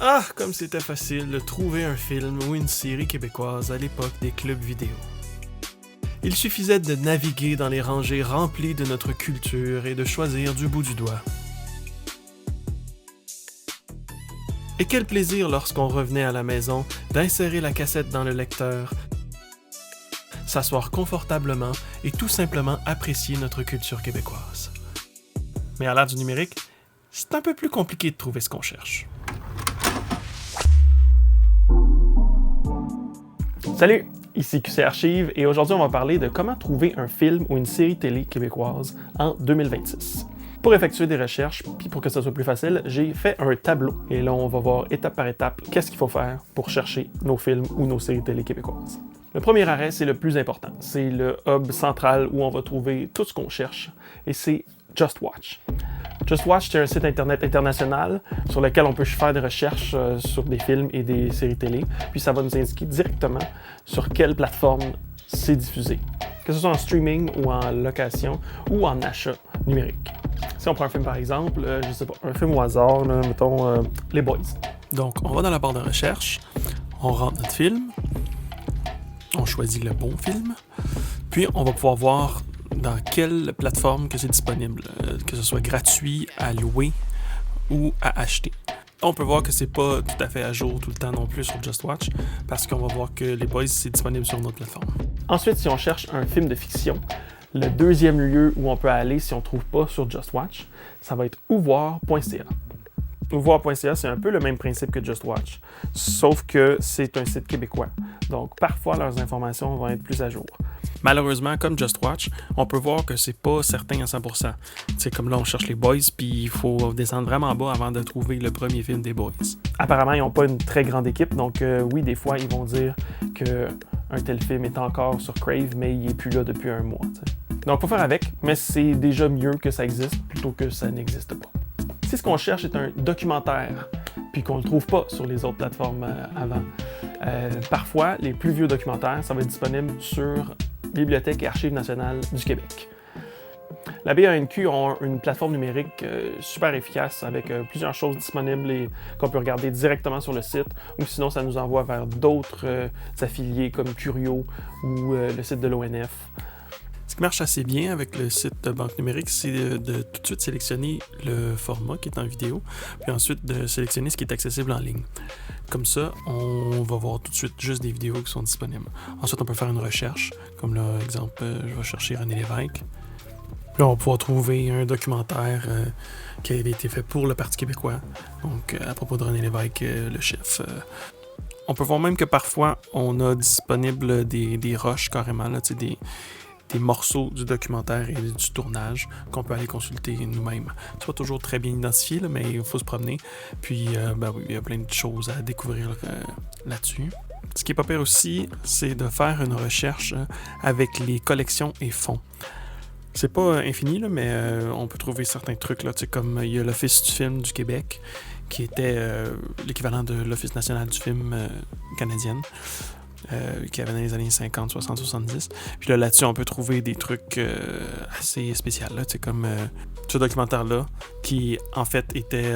Ah, comme c'était facile de trouver un film ou une série québécoise à l'époque des clubs vidéo. Il suffisait de naviguer dans les rangées remplies de notre culture et de choisir du bout du doigt. Et quel plaisir lorsqu'on revenait à la maison d'insérer la cassette dans le lecteur, s'asseoir confortablement et tout simplement apprécier notre culture québécoise. Mais à l'ère du numérique, c'est un peu plus compliqué de trouver ce qu'on cherche. Salut, ici QC Archive et aujourd'hui on va parler de comment trouver un film ou une série télé québécoise en 2026. Pour effectuer des recherches, puis pour que ça soit plus facile, j'ai fait un tableau. Et là, on va voir étape par étape qu'est-ce qu'il faut faire pour chercher nos films ou nos séries télé québécoises. Le premier arrêt, c'est le plus important. C'est le hub central où on va trouver tout ce qu'on cherche. Et c'est Just Watch. Just Watch, c'est un site internet international sur lequel on peut faire des recherches sur des films et des séries télé. Puis ça va nous indiquer directement sur quelle plateforme c'est diffusé. Que ce soit en streaming ou en location ou en achat numérique. Si on prend un film par exemple, je sais pas, un film au hasard, là, mettons Les Boys. Donc on va dans la barre de recherche, on rentre notre film, on choisit le bon film, puis on va pouvoir voir dans quelle plateforme que c'est disponible, que ce soit gratuit, à louer ou à acheter. On peut voir que c'est pas tout à fait à jour tout le temps non plus sur Just Watch, parce qu'on va voir que Les Boys, c'est disponible sur notre plateforme. Ensuite, si on cherche un film de fiction, le deuxième lieu où on peut aller si on ne trouve pas sur Just Watch, ça va être ouvoir.ca. Ouvoir.ca, c'est un peu le même principe que Just Watch, sauf que c'est un site québécois. Donc, parfois, leurs informations vont être plus à jour. Malheureusement, comme Just Watch, on peut voir que c'est pas certain à 100%. C'est comme là, on cherche les Boys, puis il faut descendre vraiment bas avant de trouver le premier film des Boys. Apparemment, ils n'ont pas une très grande équipe, donc oui, des fois, ils vont dire qu'un tel film est encore sur Crave, mais il n'est plus là depuis un mois. T'sais. Donc, faut faire avec, mais c'est déjà mieux que ça existe plutôt que ça n'existe pas. Si ce qu'on cherche est un documentaire, puis qu'on ne le trouve pas sur les autres plateformes avant, parfois, les plus vieux documentaires, ça va être disponible sur Bibliothèque et Archives nationales du Québec. La BANQ ont une plateforme numérique super efficace avec plusieurs choses disponibles et qu'on peut regarder directement sur le site ou sinon ça nous envoie vers d'autres affiliés comme Curio ou le site de l'ONF. Ce qui marche assez bien avec le site de Banque numérique, c'est de tout de suite sélectionner le format qui est en vidéo, puis ensuite de sélectionner ce qui est accessible en ligne. Comme ça, on va voir tout de suite juste des vidéos qui sont disponibles. Ensuite, on peut faire une recherche, comme là, exemple, je vais chercher René Lévesque. Puis on va pouvoir trouver un documentaire qui avait été fait pour le Parti québécois, donc à propos de René Lévesque, le chef. On peut voir même que parfois, on a disponible des rushs carrément, là, des morceaux du documentaire et du tournage qu'on peut aller consulter nous-mêmes. C'est pas toujours très bien identifié, là, mais il faut se promener. Puis, oui, il y a plein de choses à découvrir là-dessus. Ce qui est pas pire aussi, c'est de faire une recherche avec les collections et fonds. C'est pas infini, là, mais on peut trouver certains trucs, là, comme il y a l'Office du film du Québec, qui était l'équivalent de l'Office national du film canadienne. Qui avait dans les années 50, 60, 70. Puis là-dessus, on peut trouver des trucs assez spéciaux, là, comme ce documentaire-là, qui en fait était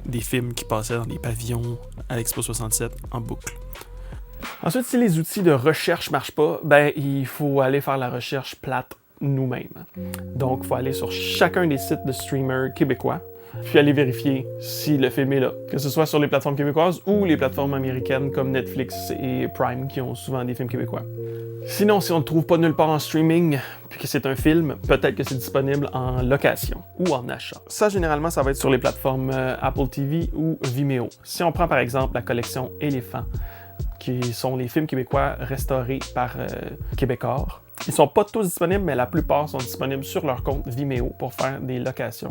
des films qui passaient dans des pavillons à l'Expo 67 en boucle. Ensuite, si les outils de recherche marchent pas, il faut aller faire la recherche plate nous-mêmes. Donc, il faut aller sur chacun des sites de streamers québécois, puis aller vérifier si le film est là, que ce soit sur les plateformes québécoises ou les plateformes américaines comme Netflix et Prime qui ont souvent des films québécois. Sinon, si on ne le trouve pas nulle part en streaming, puis que c'est un film, peut-être que c'est disponible en location ou en achat. Ça, généralement, ça va être sur les plateformes Apple TV ou Vimeo. Si on prend par exemple la collection Éléphant, qui sont les films québécois restaurés par Québécois. Ils sont pas tous disponibles, mais la plupart sont disponibles sur leur compte Vimeo pour faire des locations.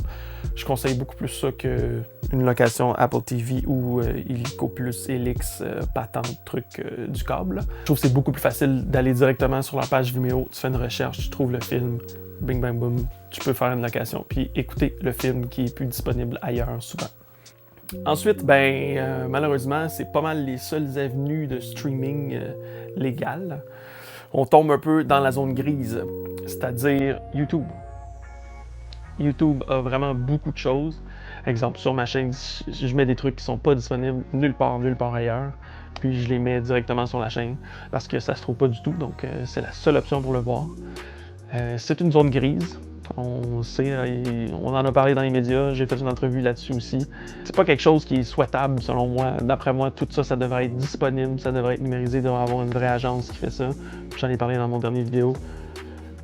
Je conseille beaucoup plus ça qu'une location Apple TV ou Illico Plus, Elix, Patente, truc du câble. Je trouve que c'est beaucoup plus facile d'aller directement sur leur page Vimeo, tu fais une recherche, tu trouves le film, bing bang boom, tu peux faire une location puis écouter le film qui est plus disponible ailleurs souvent. Ensuite, malheureusement, c'est pas mal les seules avenues de streaming légales. On tombe un peu dans la zone grise, c'est-à-dire YouTube. YouTube a vraiment beaucoup de choses. Exemple, sur ma chaîne, je mets des trucs qui sont pas disponibles nulle part ailleurs, puis je les mets directement sur la chaîne parce que ça se trouve pas du tout, donc c'est la seule option pour le voir. C'est une zone grise. On sait, on en a parlé dans les médias, j'ai fait une entrevue là-dessus aussi. C'est pas quelque chose qui est souhaitable selon moi. D'après moi, tout ça, ça devrait être disponible, ça devrait être numérisé, il devrait avoir une vraie agence qui fait ça. J'en ai parlé dans mon dernier vidéo.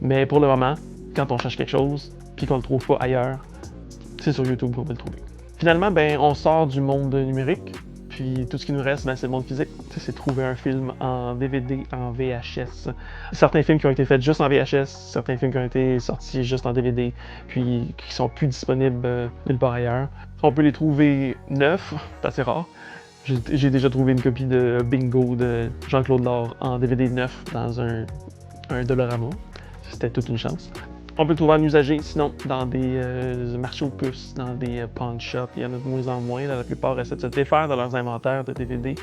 Mais pour le moment, quand on cherche quelque chose, puis qu'on le trouve pas ailleurs, c'est sur YouTube qu'on peut le trouver. Finalement, ben, on sort du monde numérique, puis tout ce qui nous reste, ben, c'est le monde physique. C'est trouver un film en DVD, en VHS. Certains films qui ont été faits juste en VHS, certains films qui ont été sortis juste en DVD, puis qui sont plus disponibles nulle part ailleurs. On peut les trouver neufs, c'est assez rare. J'ai déjà trouvé une copie de Bingo de Jean-Claude Laure en DVD neuf dans un Dollarama. C'était toute une chance. On peut le trouver en usagé, sinon dans des marchés aux puces, dans des pawn shops, il y en a de moins en moins. Là, la plupart essaient de se défaire de leurs inventaires de DVD,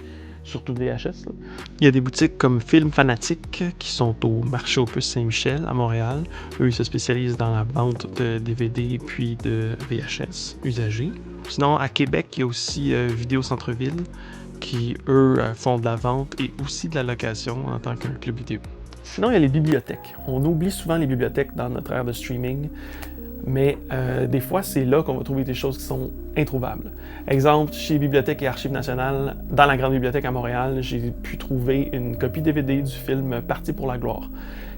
surtout VHS. Là. Il y a des boutiques comme Film Fanatique qui sont au marché aux puces Saint-Michel à Montréal. Eux, ils se spécialisent dans la vente de DVD puis de VHS usagés. Sinon, à Québec, il y a aussi Vidéo Centre-Ville qui, eux, font de la vente et aussi de la location en tant qu'un club vidéo. Sinon, il y a les bibliothèques. On oublie souvent les bibliothèques dans notre ère de streaming, mais des fois, c'est là qu'on va trouver des choses qui sont introuvables. Exemple, chez Bibliothèque et Archives nationales, dans la Grande Bibliothèque à Montréal, j'ai pu trouver une copie DVD du film Parti pour la gloire,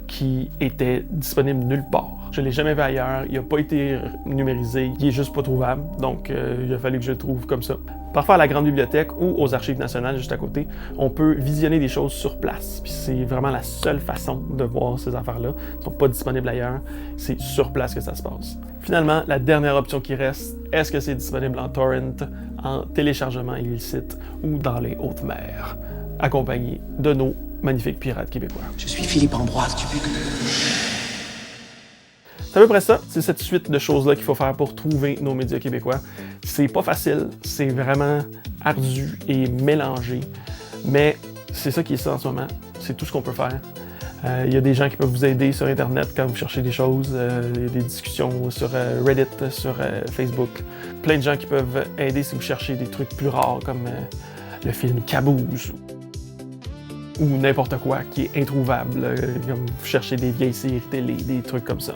qui était disponible nulle part. Je ne l'ai jamais vu ailleurs, il n'a pas été numérisé, il est juste pas trouvable, donc il a fallu que je le trouve comme ça. Parfois à la Grande Bibliothèque ou aux Archives nationales juste à côté, on peut visionner des choses sur place. Puis c'est vraiment la seule façon de voir ces affaires-là. Ils ne sont pas disponibles ailleurs, c'est sur place que ça se passe. Finalement, la dernière option qui reste, est-ce que c'est disponible en torrent, en téléchargement illicite ou dans les hautes mers, accompagné de nos magnifiques pirates québécois. Je suis Philippe Ambroise Dubuc. C'est à peu près ça, c'est cette suite de choses-là qu'il faut faire pour trouver nos médias québécois. C'est pas facile, c'est vraiment ardu et mélangé, mais c'est ça qui est ça en ce moment, c'est tout ce qu'on peut faire. Il y a des gens qui peuvent vous aider sur Internet quand vous cherchez des choses, il y a des discussions sur Reddit, sur Facebook. Plein de gens qui peuvent aider si vous cherchez des trucs plus rares comme le film Caboose ou n'importe quoi qui est introuvable, comme vous cherchez des vieilles séries télé, des trucs comme ça.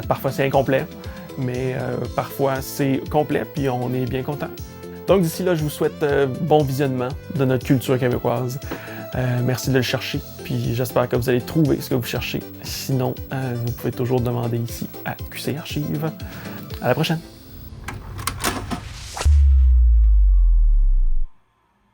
Parfois c'est incomplet, mais parfois c'est complet, puis on est bien content. Donc d'ici là, je vous souhaite bon visionnement de notre culture québécoise. Merci de le chercher, puis j'espère que vous allez trouver ce que vous cherchez. Sinon, vous pouvez toujours demander ici à QC Archives. À la prochaine!